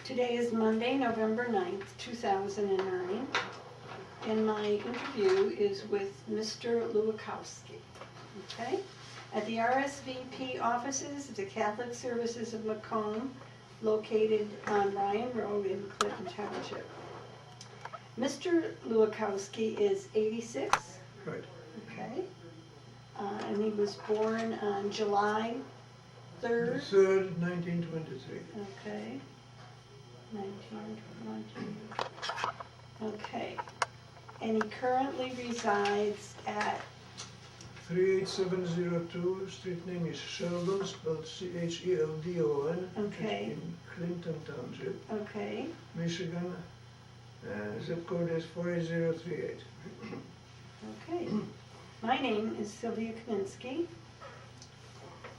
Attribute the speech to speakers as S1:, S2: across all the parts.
S1: Today is Monday, November 9th, 2009, and my interview is with Mr. Lewakowski, okay? At the RSVP offices of the Catholic Services of Macomb, located on Ryan Road in Clinton Township. Mr. Lewakowski is 86.
S2: Right.
S1: Okay. And he was born on July 3rd.
S2: 3rd, 1923.
S1: Okay. 1920. Okay. And he currently resides at
S2: 38702, street name is Sheldon, spelled Cheldon.
S1: Okay.
S2: In Clinton Township,
S1: okay.
S2: Michigan. Zip code is 48038.
S1: Okay. My name is Sylvia Kaminsky,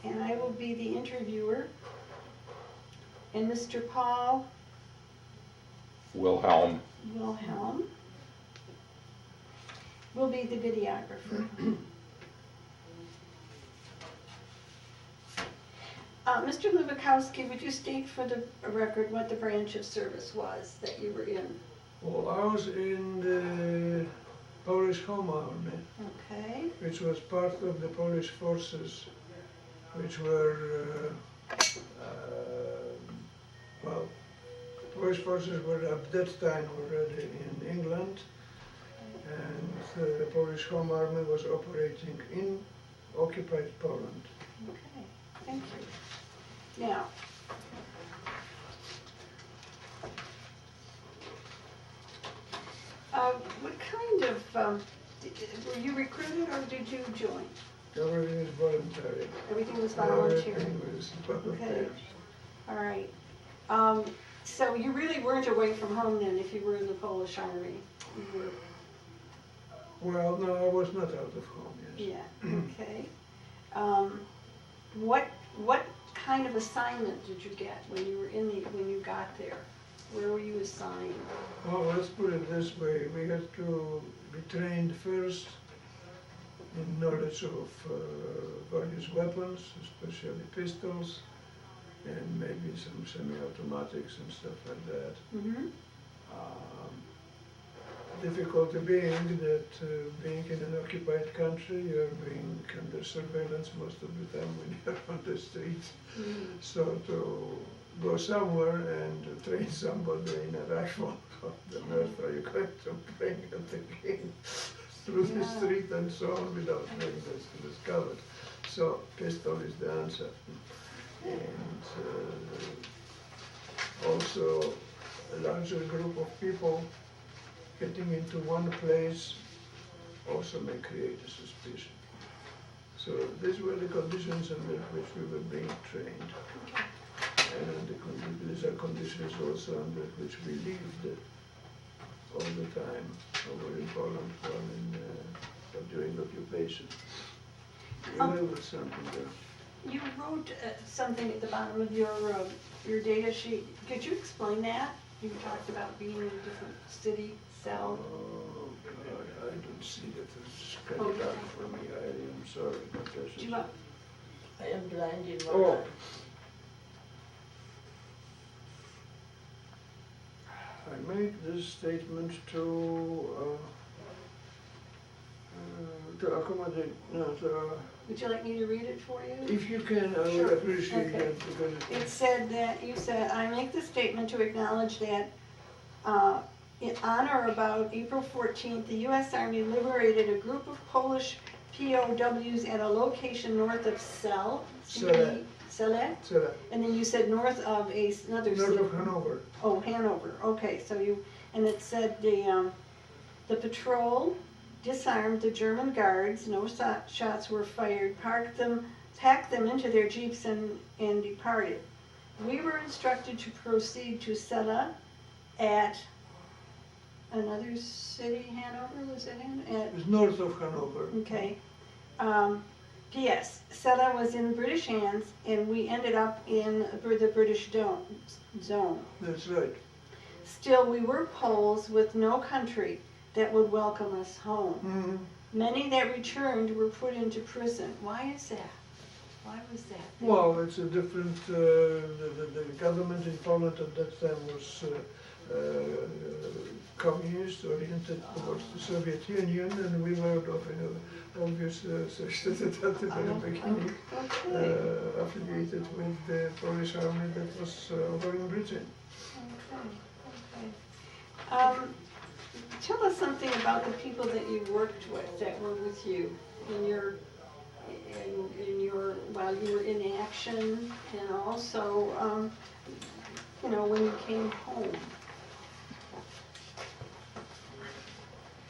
S1: and I will be the interviewer. And Mr. Paul
S3: Wilhelm
S1: will be the videographer. Mr. Lewakowski, would you state for the record what the branch of service was that you were in?
S2: Well, I was in the Polish Home Army,
S1: Okay.
S2: which was part of the Polish forces, which were, well, Polish forces were at that time already in England, and the Polish Home Army was operating in occupied Poland.
S1: Okay, thank you. Now, what kind of, were you recruited or did you join?
S2: Everything is voluntary.
S1: Everything was voluntary.
S2: Everything was voluntary.
S1: Okay, all right. So you really weren't away from home then if you were in the Polish Army? You were,
S2: Well, no, I was not out of home, yes.
S1: yeah, okay. What kind of assignment did you get when you were when you got there? Where were you assigned?
S2: Well, let's put it this way. We had to be trained first in knowledge of various weapons, especially pistols, and maybe some semi-automatics and stuff like that.
S1: Mm-hmm.
S2: Difficulty being that being in an occupied country, you're being under surveillance most of the time when you're on the streets.
S1: Mm-hmm.
S2: So to go somewhere and train somebody in a rifle, on earth are you going to bring it again through the street and so on without being discovered? So pistol is the answer. And also a larger group of people getting into one place also may create a suspicion. So these were the conditions under which we were being trained. And these are conditions also under which we lived all the time over in Poland while during occupation. There was something there.
S1: You wrote something at the bottom of your data sheet. Could you explain that? You talked about being in a different city, cell.
S2: Oh, I don't see that it's spelled out for me. I am sorry, but that's
S1: Do you want,
S4: I am blind in one
S2: Oh.
S4: eye.
S2: I make this statement to accommodate,
S1: would you like me to read it for you?
S2: if you can, I
S1: Sure.
S2: would appreciate
S1: Okay.
S2: that because
S1: It said that, you said, I make the statement to acknowledge that on or about April 14th, the U.S. Army liberated a group of Polish POWs at a location north of Celle. Celle?
S2: So,
S1: And then you said north of another city.
S2: north of Hanover.
S1: Oh, Hanover, okay, so and it said the patrol disarmed the German guards, no shots were fired, packed them into their jeeps and departed. We were instructed to proceed to Celle at another city, Hanover, was it Hanover?
S2: It's north of Hanover.
S1: Okay. P.S. Celle was in British hands, and we ended up in the British zone.
S2: That's right.
S1: Still, we were Poles with no country that would welcome us home.
S2: Mm-hmm.
S1: Many that returned were put into prison. Why is that? Why was that?
S2: Well, it's a different, the government in Poland at that time was communist oriented towards the Soviet Union, and we were of obvious at the very beginning
S1: Okay.
S2: affiliated with the Polish army that was over in Britain.
S1: Okay. Tell us something about the people that you worked with, that were with you in your while you were in action, and also, when you came home.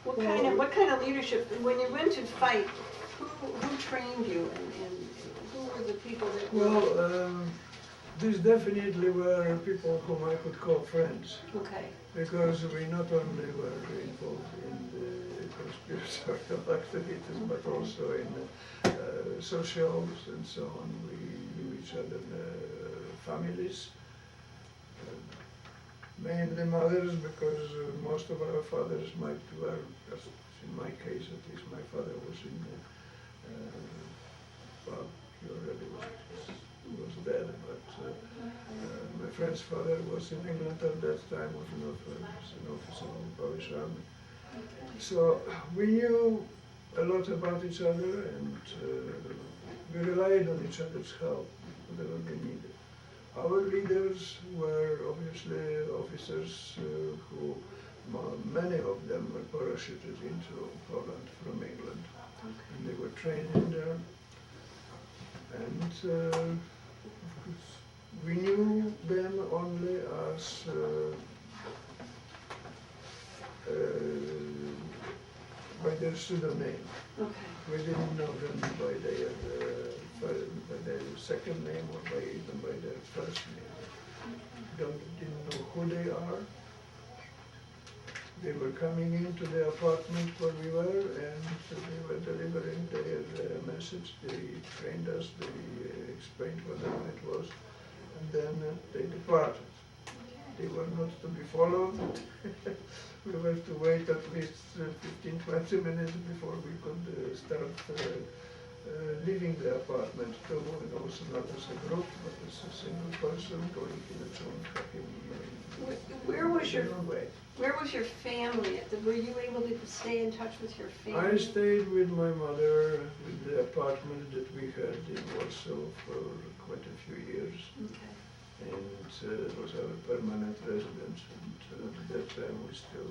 S1: What kind of leadership, when you went to fight, who trained you, and who were the people that were?
S2: Well, these definitely were people whom I could call friends,
S1: Okay.
S2: because we not only were involved in the conspiratorial activities, but also in socials and so on. We knew each other, families, mainly mothers, because most of our fathers were, in my case at least, my father was in, well, he already was dead, but my friend's father was in England at that time, was an officer in the Polish army. So we knew a lot about each other, and we relied on each other's help whatever we needed. Our leaders were obviously officers who, many of them were parachuted into Poland from England, and they were trained in there. And of course, we knew them only as by their pseudonym.
S1: Okay.
S2: We didn't know them by their second name or even by their first name. Didn't know who they are. They were coming into the apartment where we were, and they were delivering their message. They trained us, they explained whatever it was, and then they departed. They were not to be followed. We were to wait at least 15-20 minutes before we could start leaving the apartment, also not as a group, but as a single person going in its own happy
S1: Where was your
S2: way.
S1: Where was your family? Were you able to stay in touch with your family?
S2: I stayed with my mother in the apartment that we had in Warsaw for quite a few years.
S1: Okay.
S2: And it was our permanent residence, and at that time we still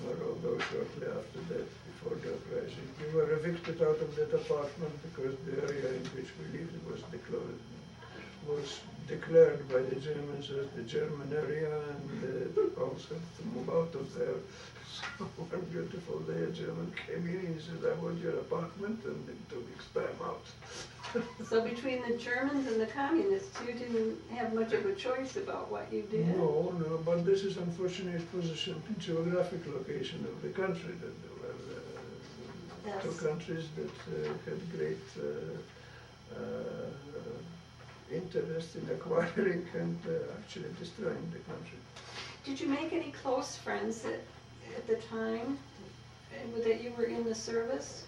S2: were, although shortly after that, before the uprising. We were evicted out of that apartment because the area in which we lived was declared by the Germans as the German area, and also to move out of there. So one beautiful day a German came in and he said, "I want your apartment," and in 2 weeks' time out.
S1: So between the Germans and the communists, you didn't have much of a choice about what you did?
S2: No, but this is unfortunate position, geographic location of the country, that there were two countries that had great interest in acquiring and actually destroying the country.
S1: Did you make any close friends at the time that you were in the service?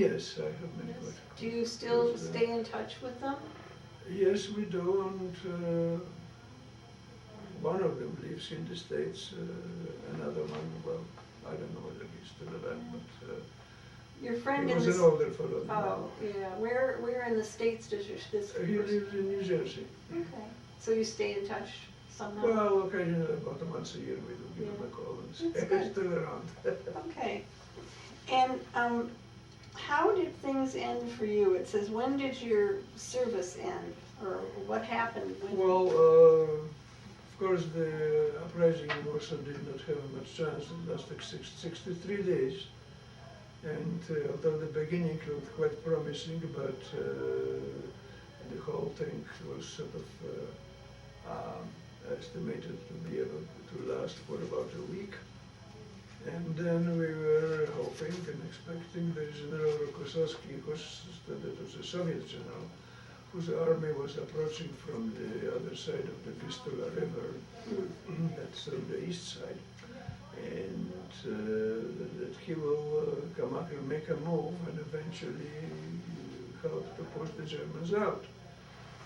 S2: Yes, I have many good.
S1: Do you still stay in touch with them?
S2: Yes, we do, and one of them lives in the States, another one, well, I don't know whether he's still alive, but
S1: your friend
S2: he was an older fellow.
S1: Oh, yeah. Where in the States does this
S2: He lives in New Jersey.
S1: Okay. So you stay in touch somehow?
S2: Well, occasionally, about once a year, we do give him a call and say, he's still around.
S1: Okay. And how did things end for you? It says, when did your service end? Or what happened?
S2: Well, of course, the uprising in Warsaw did not have much chance. It lasted 63 days. And although the beginning looked quite promising, but the whole thing was sort of estimated to be able to last for about a week. And then we were hoping and expecting the General Lewakowski, that was a Soviet general, whose army was approaching from the other side of the Vistula River, that's on the east side, and that he will come up and make a move and eventually help to push the Germans out.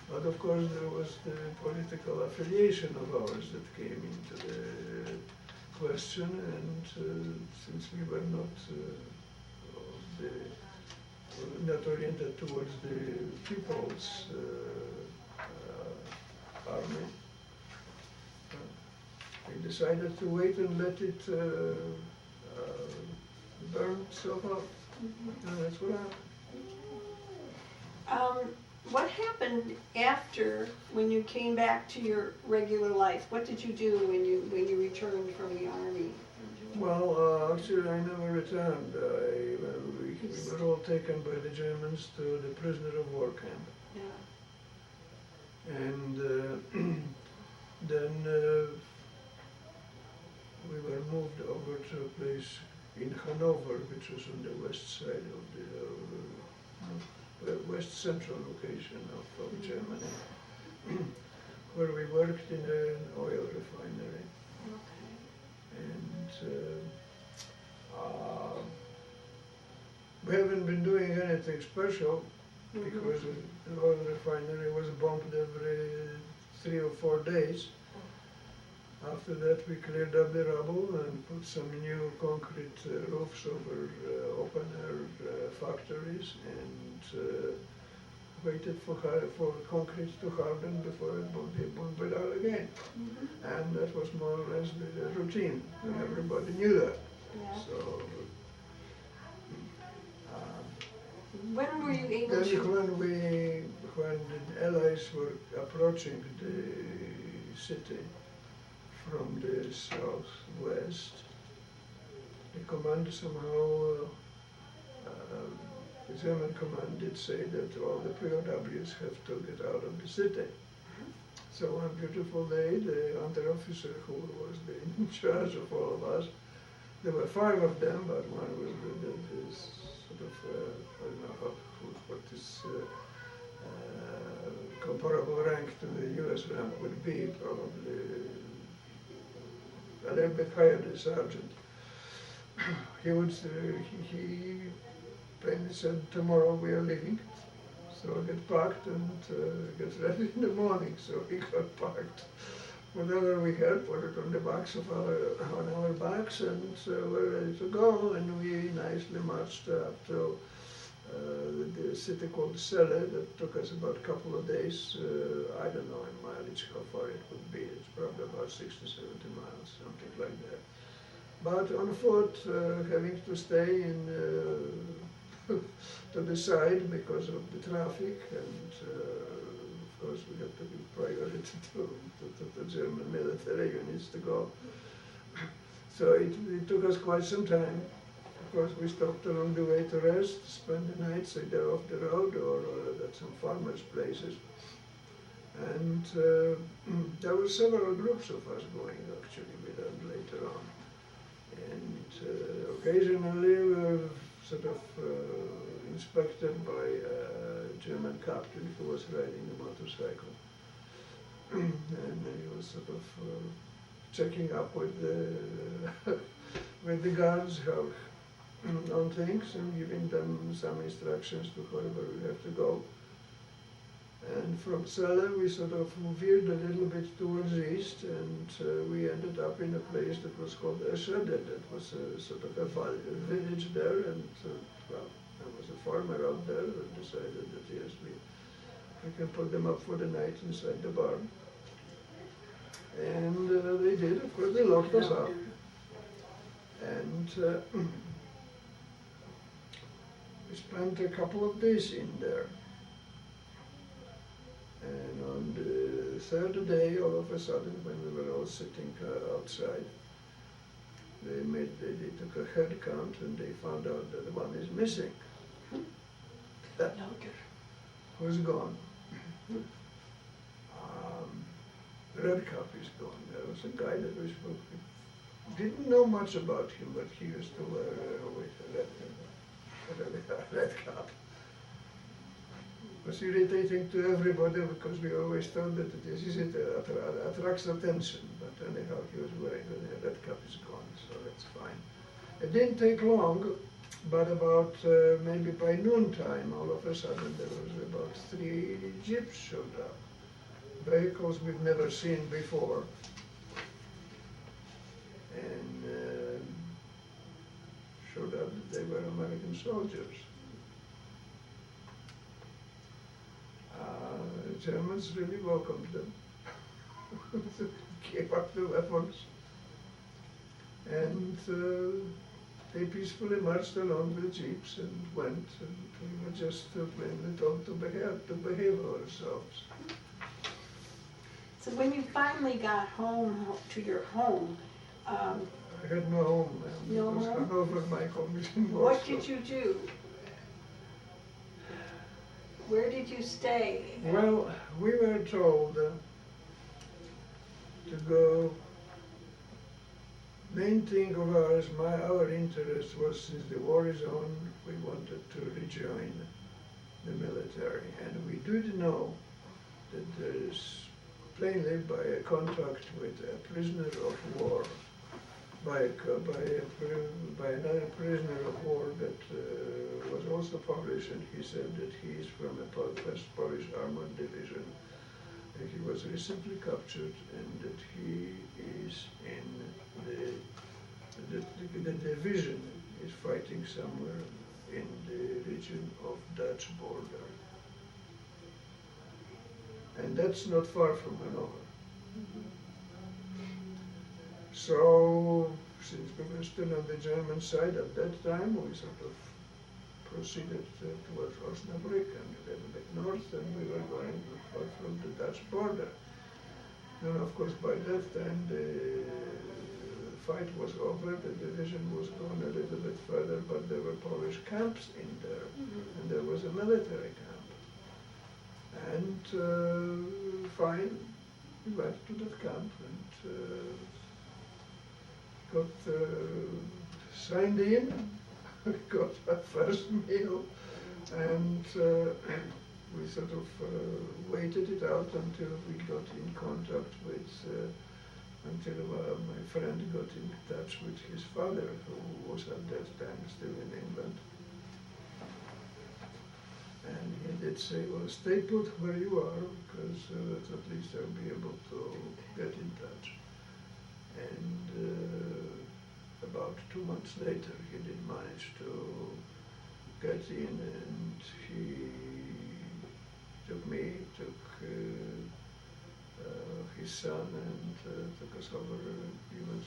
S2: But of course there was the political affiliation of ours that came into the question, and since we were not oriented towards the people's army, we decided to wait and let it burn itself out. And that's what happened.
S1: What happened after, when you came back to your regular life? What did you do when you returned from the army?
S2: Well, actually I never returned. We were all taken by the Germans to the prisoner of war camp.
S1: Yeah.
S2: And then we were moved over to a place in Hanover, which was on the west side of the west central location of Germany, where we worked in an oil refinery.
S1: Okay.
S2: And we haven't been doing anything special because the oil refinery was bombed every 3 or 4 days. After that we cleared up the rubble and put some new concrete roofs over open air factories and waited for concrete to harden before it would be bombed out again. And that was more or less the routine, and everybody knew that.
S1: Yeah.
S2: So,
S1: When were you able
S2: then
S1: to?
S2: when the Allies were approaching the city from the southwest, the command somehow, the German command did say that all the POWs have to get out of the city. So one beautiful day, the under-officer who was in charge of all of us, there were 5 of them, but one was this sort of, I don't know what this comparable rank to the US rank would be, probably a little bit higher than sergeant. He plainly said, tomorrow we are leaving, so get packed and get ready in the morning. So we got packed. Whatever we had, put it on the backs of on our backs, and we're ready to go. And we nicely marched up to the city called Celle. That took us about a couple of days. I don't know in mileage how far it would be. It's probably about 60, 70 miles, something like that. But on foot, having to stay in to the side because of the traffic, and of course we have to give priority to the German military units to go. So it took us quite some time. Of course we stopped along the way to rest, spend the nights either off the road or at some farmers' places. And there were several groups of us going actually with them later on. And occasionally we were sort of inspected by a German captain who was riding a motorcycle. And he was sort of checking up with the guards how on things and giving them some instructions to wherever we have to go. And from Celle we sort of veered a little bit towards the east, and we ended up in a place that was called Eschede. That was sort of a village there, and well, there was a farmer out there who decided that yes, we can put them up for the night inside the barn. And they did, of course, they locked us up. And we spent a couple of days in there. And on the 3rd day, all of a sudden, when we were all sitting outside, they took a head count and they found out that one is missing. Who's gone? Red Cap is gone. There was a guy that we spoke with. Didn't know much about him, but he used to wear always a red cap. It was irritating to everybody because we always thought that it attracts attention. But anyhow, he was wearing a red cap is gone, so that's fine. It didn't take long, but about maybe by noontime, all of a sudden there was about 3 jeeps showed up. Vehicles we've never seen before. And showed up that they were American soldiers. The Germans really welcomed them. Gave up the weapons. And they peacefully marched along the jeeps and went, and we were just plainly told to behave ourselves.
S1: So when you finally got home to your home,
S2: I had no home, and
S1: No
S2: it was
S1: home?
S2: Hanover, my home in
S1: what
S2: Warsaw.
S1: did you do? Where did you stay?
S2: Well, we were told to go. Main thing of ours, our interest was, since the war is on, we wanted to rejoin the military. And we did know that there is, plainly by a contract with a prisoner of war, by another prisoner of war that was also Polish, and he said that he is from a first Polish Armored Division. And he was recently captured, and that he is in the division is fighting somewhere in the region of Dutch border. And that's not far from Hanover. So, since we were still on the German side at that time, we sort of proceeded towards Osnabrück and a little bit north, and we were going from the Dutch border. And of course, by that time, the fight was over, the division was gone a little bit further, but there were Polish camps in there, and there was a military camp. And fine, we went to that camp and got signed in, got our first meal, and we sort of waited it out until we got in contact with, until my friend got in touch with his father, who was at that time still in England. And he did say, well, stay put where you are, because at least I'll be able to get in touch. And about 2 months later, he did manage to get in, and he took me, took his son, and took us over. He was,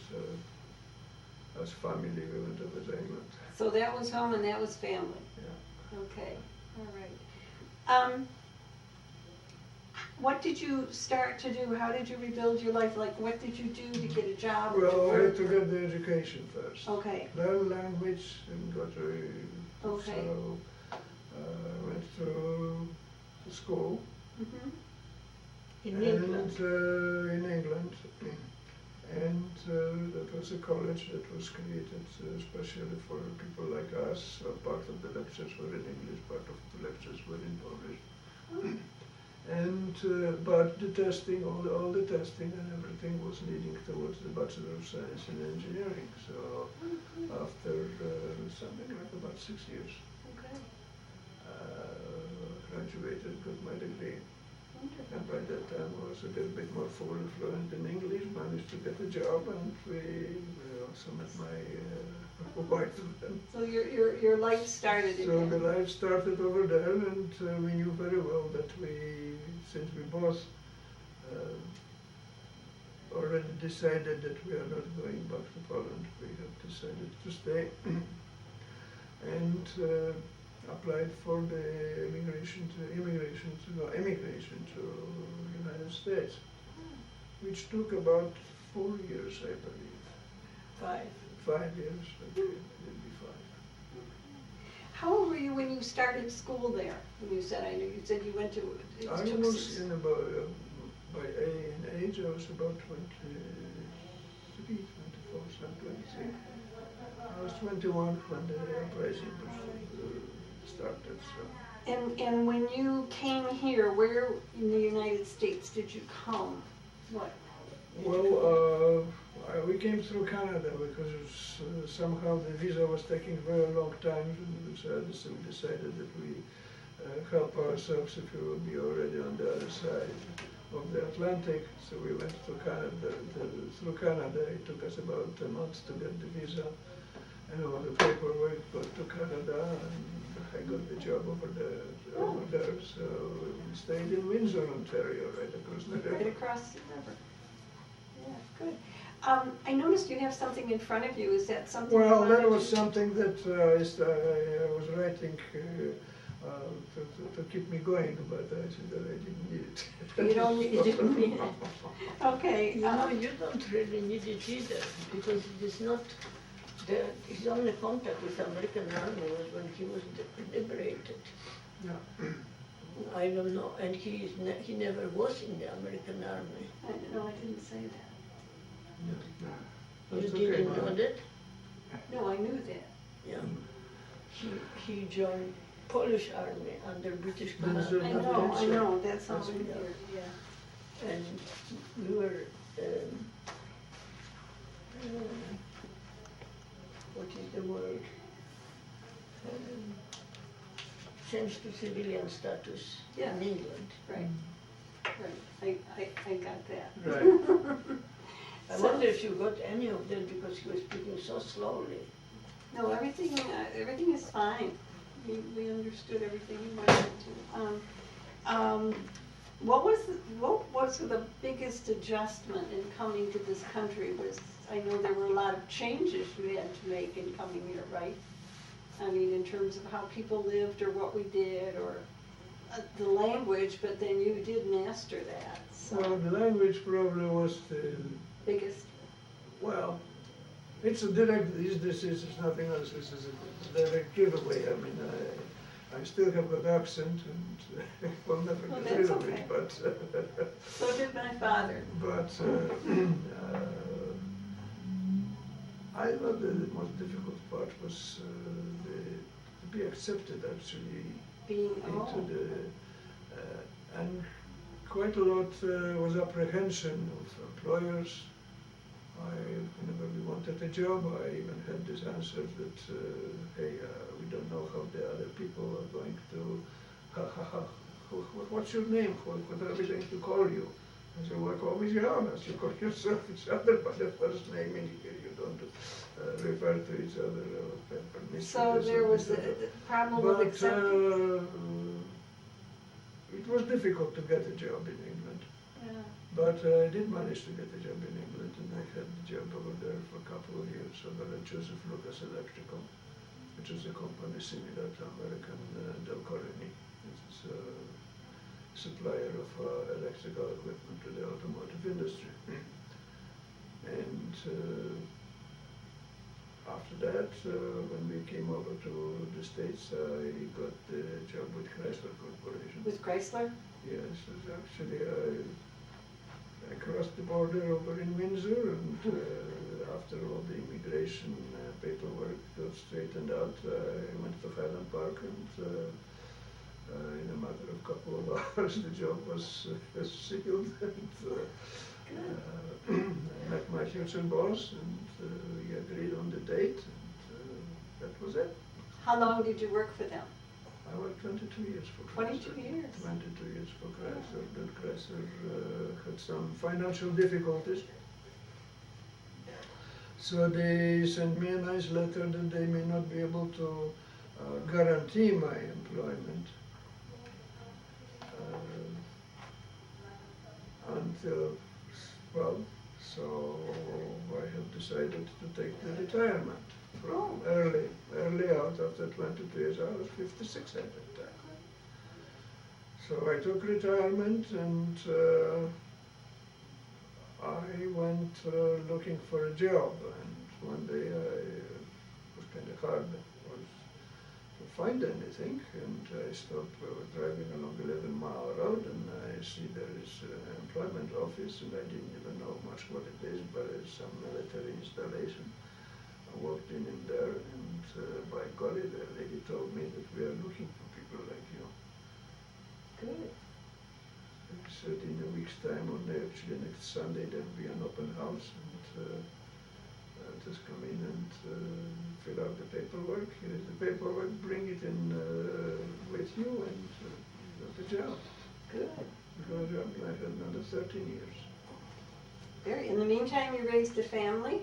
S2: as family, we went over to England.
S1: So that was home and that was family.
S2: Yeah.
S1: Okay, all right. What did you start to do? How did you rebuild your life? Like, what did you do to get a job?
S2: Well, I had to get the education first.
S1: Okay,
S2: Learn language and got to.
S1: Okay.
S2: So went to school.
S1: mhm,
S4: In
S2: and,
S4: England.
S2: in England. And that was a college that was created especially for people like us. So part of the lectures were in English, part of the lectures were in Polish. And but the testing, all the testing and everything was leading towards the Bachelor of Science in Engineering. So after something like about 6 years,
S1: okay,
S2: graduated, got my degree.
S1: wonderful.
S2: And by that time I was a little bit more fluent in English, managed to get a job, and we also met my wife then.
S1: So your life started
S2: So
S1: again.
S2: the life started over there, and we knew very well that since we both already decided that we are not going back to Poland, we have decided to stay and applied for the emigration to United States, which took about 4 years, I believe.
S4: 5.
S2: 5 years, okay, maybe 5.
S1: How old were you when you started school there? When you said, I know you said you went to, it
S2: I
S1: took
S2: was
S1: 6
S2: in about, in age, I was about 23, 24, something like that. I was 21 when the uprising started, so.
S1: And when you came here, where in the United States did you come? What?
S2: Well, We came through Canada because somehow the visa was taking a very long time, and so we decided that we help ourselves if we would be already on the other side of the Atlantic. So we went to Canada. Through Canada, it took us about a month to get the visa and all the paperwork. Got to Canada, and I got the job over there. So we stayed in Windsor, Ontario, right across the
S1: Right
S2: river.
S1: across the river. Yeah, good. I noticed you have something in front of you. Is that something? you
S2: Well, that
S1: wanted
S2: was
S1: to-
S2: something that I was writing to keep me going, but I said that I didn't need it.
S1: You didn't need it. Okay.
S4: You know, you don't really need it either, because it is not, his only contact with the American army was when he was liberated.
S2: Yeah.
S4: I don't know, and he never was in the American army.
S1: No, I didn't say that.
S2: Yeah.
S4: You
S2: That's
S4: didn't
S2: okay.
S4: know that?
S1: No, I knew that.
S4: Yeah. He joined Polish army under British command.
S2: Windsor.
S1: I know, that's all
S2: That's-
S1: in here, yeah.
S4: And we were, what is the word? Changed to civilian status
S1: Yeah.
S4: in England.
S1: Right, right. I got that.
S2: Right.
S4: I
S1: So-
S4: wonder if you got any of them because he was speaking so slowly.
S1: No, everything is fine. We understood everything he wanted to. What was the biggest adjustment in coming to this country? I know there were a lot of changes you had to make in coming here, right? I mean, in terms of how people lived or what we did or the language, but then you did master that,
S2: Well,
S1: so
S2: the language probably was the,
S1: biggest.
S2: well, it's a direct, this is nothing else, this is a direct giveaway. I mean, I still have that accent and will never
S1: Well,
S2: get rid
S1: that's
S2: of
S1: okay.
S2: it, but,
S1: So did my father.
S2: but I thought the most difficult part was to be accepted actually
S1: Being,
S2: into the, and quite a lot was apprehension of employers. Whenever we wanted a job, I even had this answer that, hey, we don't know how the other people are going to, what's your name? What are we going to call you? I said, well, call me Johannes. You call yourself each other by the first name in here. You don't refer to each other or permit
S1: so
S2: this
S1: there
S2: or
S1: was
S2: this
S1: a
S2: or that.
S1: problem with
S2: But
S1: accepting.
S2: it was difficult to get a job in England.
S1: Yeah.
S2: But I did manage to get a job in England, and I had a job over there for a couple of years over at Joseph Lucas Electrical, which is a company similar to American Delcoreni. It's a supplier of electrical equipment to the automotive industry. And after that, when we came over to the States, I got the job with Chrysler Corporation.
S1: With Chrysler?
S2: Yes, actually I crossed the border over in Windsor, and after all the immigration paperwork got straightened out, I went to Highland Park, and in a matter of a couple of hours the job was sealed, and I met my future boss, and we agreed on the date, and that was it.
S1: How long did you work for them?
S2: I worked 22 years for Chrysler.
S1: 22 years?
S2: 22 years for Chrysler. Then Chrysler had some financial difficulties. So they sent me a nice letter that they may not be able to guarantee my employment until, well, so I have decided to take the retirement from early out after 22 years. I was 56 at that time. So I took retirement, and I went looking for a job, and one day it was kind of hard to find anything, and I stopped driving along 11-mile road, and I see there is an employment office, and I didn't even know much what it is, but it's some military installation. I walked in there, and by golly, the lady told me that we are looking for people like you.
S1: Good.
S2: She said in a week's time, or actually next Sunday, there'll be an open house, and just come in and fill out the paperwork. Here's the paperwork, bring it in with you and you got the job.
S1: Good.
S2: You got a job, I had another 13 years.
S1: In the meantime, you raised a family?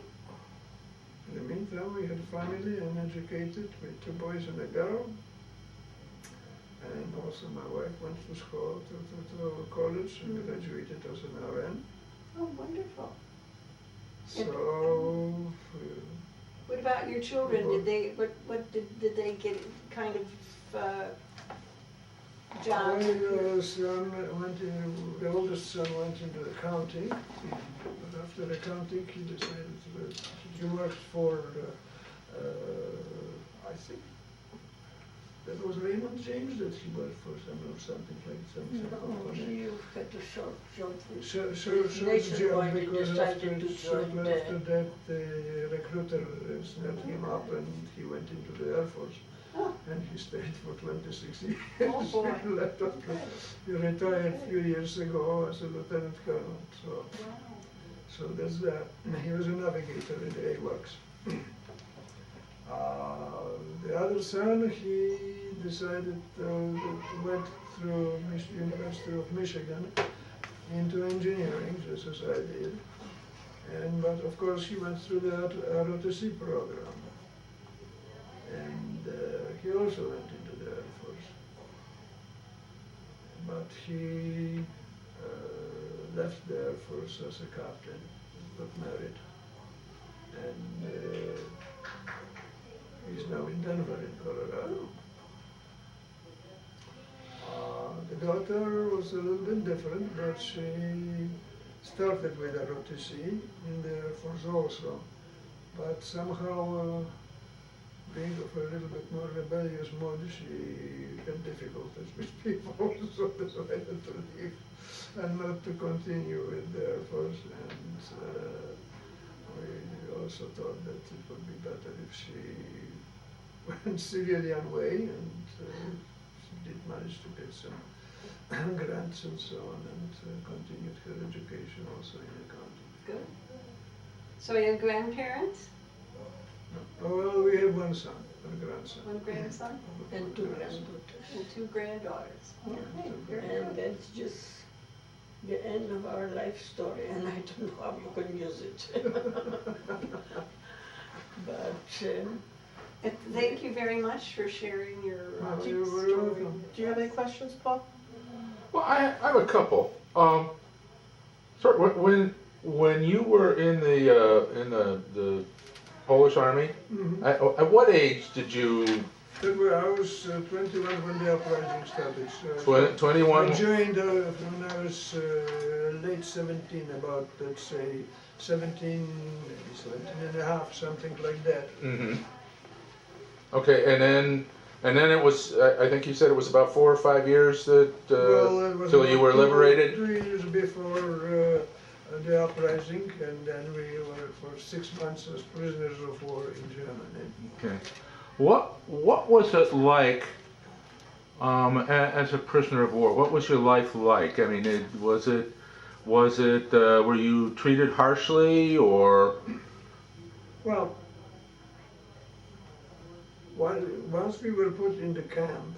S2: In the meantime, we had a family and educated with 2 boys and a girl. And also my wife went to school, to college and graduated as an RN.
S1: Oh, wonderful.
S2: So,
S1: What about your children? Did they, did they get kind of jobs?
S2: my son went in, the oldest son went into accounting. But after accounting, he decided he worked for, I think, that was Raymond James that he worked for something like something.
S4: No, he had a short job with
S2: Short job
S4: Nationwide, he
S2: because
S4: decided to
S2: after
S4: join
S2: that the recruiter snapped him up and he went into the Air Force.
S1: Oh.
S2: And he stayed for 26 years.
S1: Oh, boy.
S2: He retired a few years ago as a lieutenant colonel. So that's that. He was a navigator in the AWACS. The other son, he decided went through University of Michigan into engineering, just as I did. But of course he went through the ROTC program. And he also went into the Air Force. But he left the Air Force as a captain, got married. And he's now in Denver, in Colorado. The daughter was a little bit different, but she started with ROTC in the Air Force also. But somehow, being of a little bit more rebellious mode, she had difficulties with people, so decided to leave and not to continue with the Air Force. And we also thought that it would be better if she went civilian way, and she did manage to get some grants and so on, and continued her education also in accounting.
S1: Good. So you have grandparents?
S2: Oh, well, we have one son, one grandson.
S1: One grandson?
S4: and 2 granddaughters.
S1: And 2 granddaughters.
S2: Yeah,
S1: Okay,
S2: two
S1: very
S4: And
S1: good.
S4: that's just the end of our life story, and I don't know how you can use it. But
S1: Thank you very much for sharing your
S2: You're very
S1: story.
S2: welcome.
S3: Do you have any questions, Paul?
S5: Well, I have a couple. Sorry, when you were in the Polish Army,
S2: Mhm.
S5: at what age did you?
S2: I was 21 when the uprising started. So
S5: 21.
S2: I joined when I was late 17, about, let's say, 17, maybe 17 and a half, something like that.
S5: Mm-hmm. Okay, and then it was. I think you said it was about 4 or 5 years that
S2: It was
S5: till you
S2: about
S5: were liberated.
S2: 2 years before the uprising, and then we were for 6 months as prisoners of war in Germany.
S5: Okay. What was it like as a prisoner of war? What was your life like? I mean, was it were you treated harshly, or?
S2: Well, once we were put in the camp,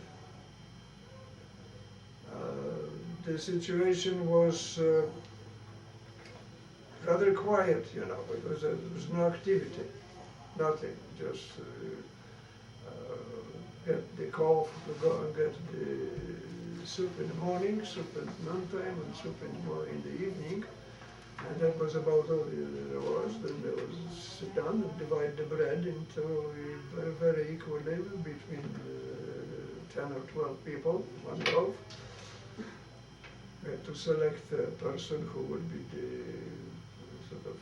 S2: the situation was rather quiet, because there was no activity, nothing, just get the call to go and get the soup in the morning, soup at noontime, and soup in the evening. And that was about all there was. Then there was sit down and divide the bread into very equally between 10 or 12 people, one loaf. We had to select a person who would be the sort of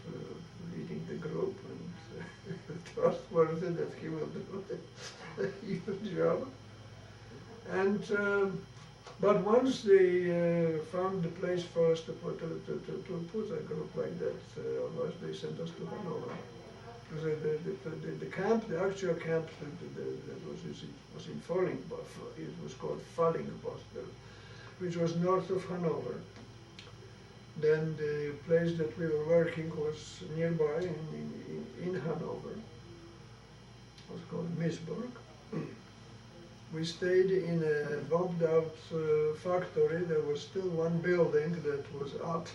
S2: leading the group and trustworthy that he will do a huge job. And but once they found the place for us to put a group like that, they sent us to Hanover. The camp, the actual camp that was in Fallingbos, it was called Fallingbos, which was north of Hanover. Then the place that we were working was nearby in Hanover. It was called Misburg. We stayed in a bombed out factory. There was still one building that was up,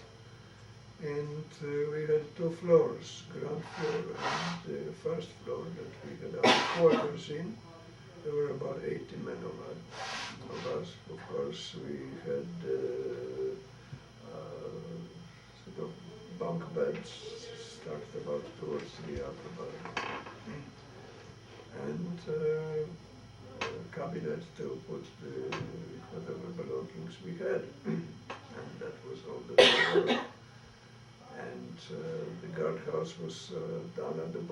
S2: and we had 2 floors, ground floor and the first floor that we had our quarters in. There were about 80 men of us. Of course, we had sort of bunk beds stacked about 2 or 3 up above, and cabinet to put the whatever belongings we had, and that was all that we were. And the guardhouse was down at the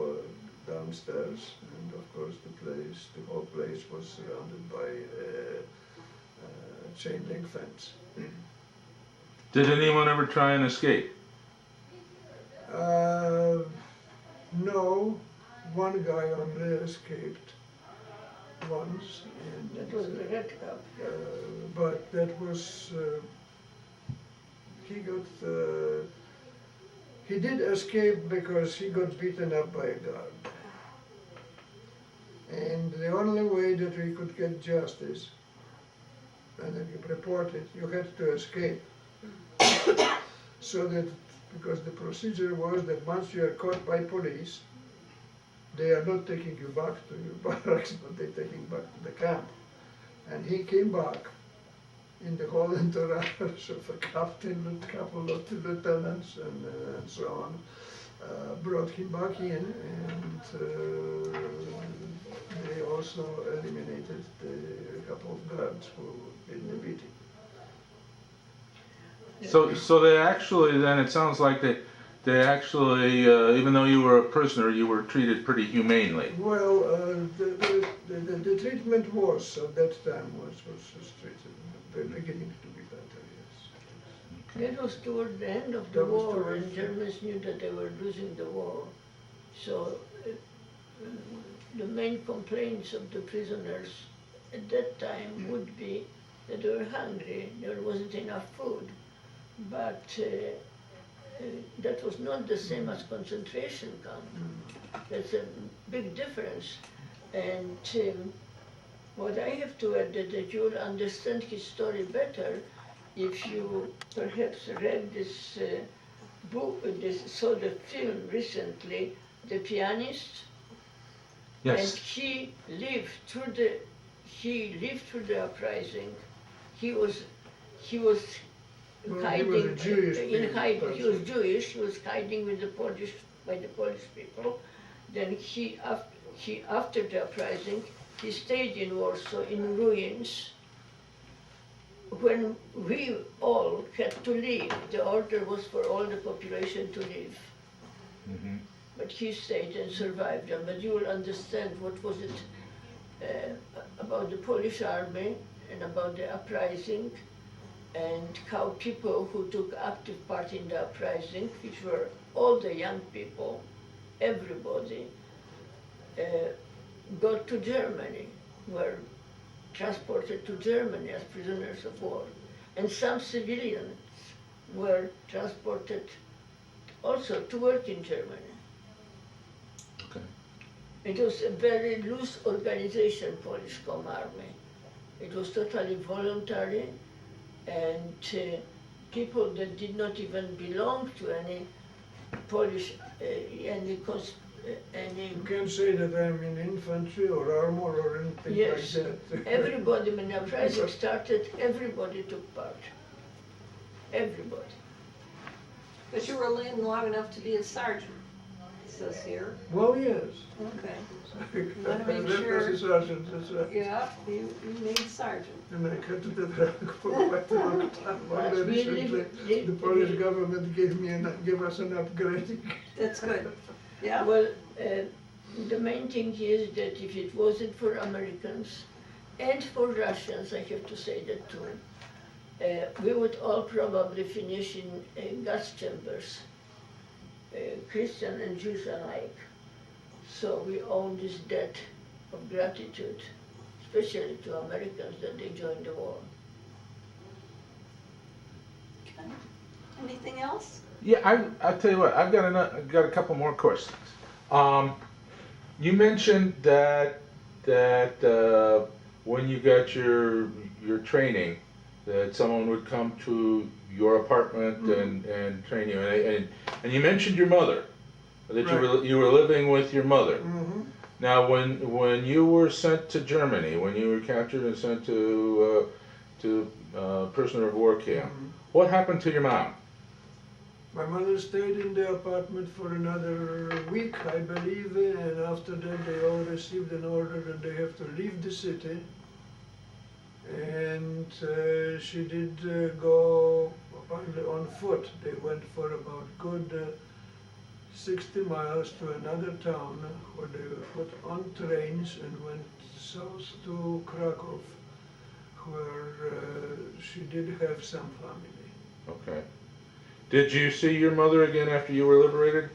S2: downstairs, and of course the whole place was surrounded by a chain link fence.
S5: Did anyone ever try and escape?
S2: No, one guy only escaped once, and
S4: That was the Red Cup.
S2: but that was he did escape because he got beaten up by a guard. And the only way that we could get justice, and if you report it, you had to escape. So that, because the procedure was that once you are caught by police, they are not taking you back to your barracks, but they're taking you back to the camp. And he came back in the whole entourage of a captain, a couple of lieutenants, and so on. Brought him back in, and they also eliminated a couple of guards who did the beating.
S5: So they actually, then it sounds like they actually, even though you were a prisoner, you were treated pretty humanely.
S2: Well, the treatment was, at that time, was treated, beginning to be better, yes.
S4: That was toward the end of the
S2: That was
S4: war,
S2: towards
S4: and
S2: the-
S4: Germans knew that they were losing the war. So the main complaints of the prisoners at that time would be that they were hungry, there wasn't enough food. But that was not the same as concentration camp. That's a big difference. And what I have to add is that you'll understand his story better if you perhaps read this book, saw the film recently, The Pianist. And
S5: Yes.
S4: he lived through the uprising. He was
S2: Well,
S4: hiding
S2: he was a Jewish
S4: in hiding. He was
S2: person.
S4: Jewish. He was hiding with the Polish people. Then after the uprising, he stayed in Warsaw in ruins. When we all had to leave, the order was for all the population to leave.
S5: Mhm.
S4: But he stayed and survived them. But you will understand what was it about the Polish army and about the uprising, and how people who took active part in the uprising, which were all the young people, everybody, got to Germany, were transported to Germany as prisoners of war. And some civilians were transported also to work in Germany.
S5: Okay.
S4: It was a very loose organization, Polish Home Army. It was totally voluntary, and people that did not even belong to any Polish, any
S2: You can't say that I'm in infantry or armor or anything
S4: yes,
S2: like that.
S4: everybody, when the uprising started, everybody took part. Everybody.
S1: But you were in long enough to be a sergeant, it says here.
S2: Well, yes.
S1: Okay.
S2: I
S1: Wanna make
S2: lived
S1: sure-
S2: as a sergeant, that's right.
S1: Yeah, you made sergeant.
S2: And I kept it at rank for quite a long time.
S4: But
S2: Only
S4: we
S2: recently,
S4: live-
S2: the Polish government gave us an upgrade.
S1: That's good. Yeah?
S4: Well, the main thing is that if it wasn't for Americans and for Russians, I have to say that too, we would all probably finish in gas chambers, Christian and Jews alike. So we owe this debt of gratitude, especially to Americans that they joined the war.
S1: Okay. Anything else?
S5: Yeah, I'll tell you what. I've got a couple more questions. You mentioned that when you got your training, that someone would come to your apartment and train you, and you mentioned your mother, that you were living with your mother.
S2: Mm-hmm.
S5: Now, when you were sent to Germany, when you were captured and sent to prisoner of war camp, what happened to your mom?
S2: My mother stayed in the apartment for another week, I believe, and after that they all received an order that they have to leave the city. And she did go on foot. They went for about good 60 miles to another town where they were put on trains and went south to Krakow, where she did have some family.
S5: Okay. Did you see your mother again after you were liberated?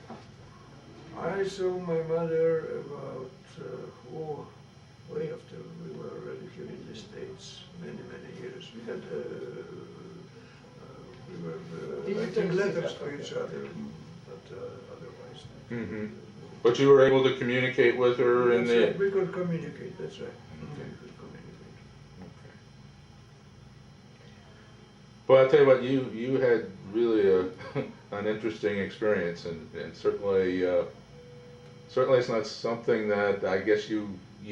S2: I saw my mother about, way after we were already here in the States, many years. We had, we were writing letters to each other, but otherwise.
S5: Mm-hmm. But you were able to communicate with her in
S2: That's
S5: the...
S2: right. We could communicate, that's right. We could communicate.
S5: Well, I'll tell you what, you had really an interesting experience, and certainly it's not something that I guess you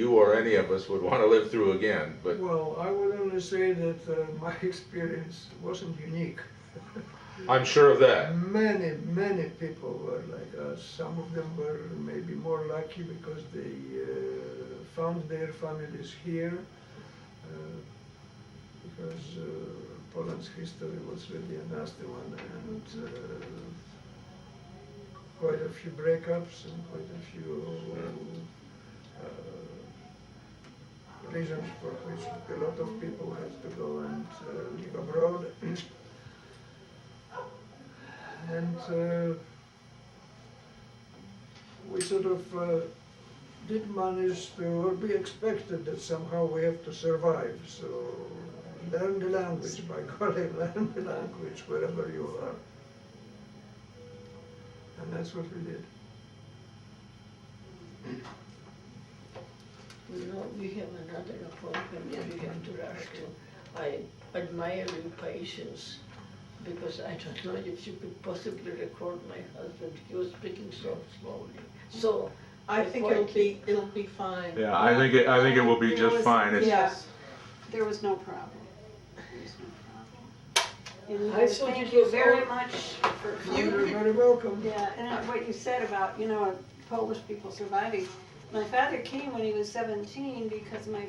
S5: or any of us would want to live through again. But
S2: Well, I would only say that my experience wasn't unique.
S5: I'm sure of that.
S2: Many people were like us. Some of them were maybe more lucky because they found their families here, because Poland's history was really a nasty one, and quite a few breakups and quite a few reasons for which a lot of people had to go and live abroad. And we sort of did manage to, or we expected that somehow we have to survive. So learn the language, by golly, learn the language wherever you are. And that's what we did.
S4: We have another appointment that we have to rush to. I admire your patience, because I don't know if you could possibly record my husband. He was speaking so slowly. So
S3: I think it'll be fine.
S5: Yeah, I think it will be just fine. It's,
S3: Yes.
S1: There was no problem. There was no problem. And
S3: I thought
S1: thank
S3: it
S1: you
S3: was
S1: very
S3: all-
S1: much for
S2: You're very welcome.
S1: Yeah, and what you said about, Polish people surviving. My father came when he was 17 because my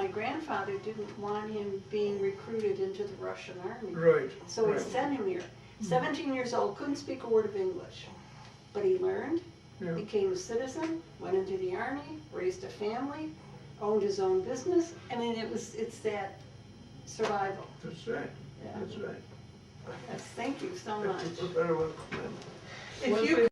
S1: grandfather didn't want him being recruited into the Russian army.
S2: Right.
S1: So he
S2: right.
S1: sent him here. 17 years old, couldn't speak a word of English. But he learned,
S2: Yeah.
S1: became a citizen, went into the army, raised a family, owned his own business. I mean, it's that survival.
S2: That's right.
S1: Yeah.
S2: That's right.
S1: Yes, thank you so much.
S2: You're very welcome.
S3: If you